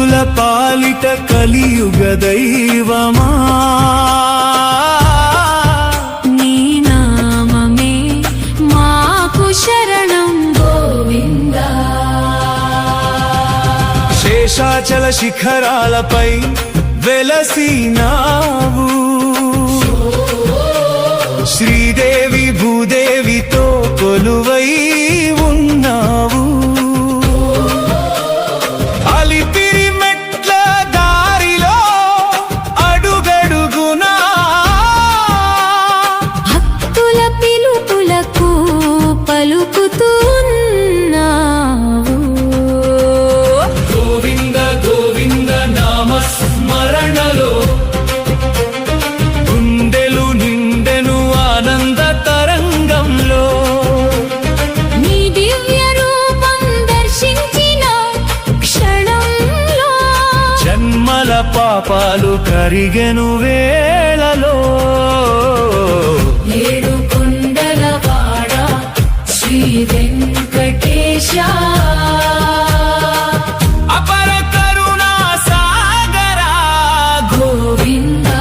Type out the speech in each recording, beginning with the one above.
భక్తుల పాలిట కలియుగ దైవమా నీ నామమే మాకు శరణం గోవిందా. శేషాచల శిఖరాలపై వెలసినావు, శ్రీదేవి భూదేవితో కొలువై ఉన్నావు. అలిపిరి మెట్ల దారిలో అడుగడుగునా భక్తుల పిలుపులకు పలుకుతున్నావు. గోవింద గోవింద నామ స్మరణలో గుండెలు నిండెను ఆనంద తరంగంలో. నీ దివ్య రూపం దర్శించిన క్షణంలో జన్మల పాపాలు కరిగెను వేళలో. ఏడు కొండల వాడ శ్రీ వెంకటేశ, అపర కరుణా సాగరా గోవిందా.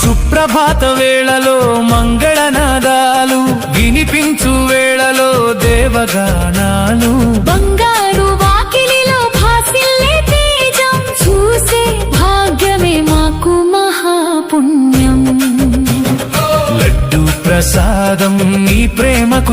సుప్రభాత వేళలో మంగళనాదాలు వినిపించు వేళలో దేవగానాలు. బంగారు వాకిలిలో భాసిల్లే తేజం చూసే భాగ్యమే మాకు మహాపుణ్యం. లడ్డు ప్రసాదం నీ ప్రేమకు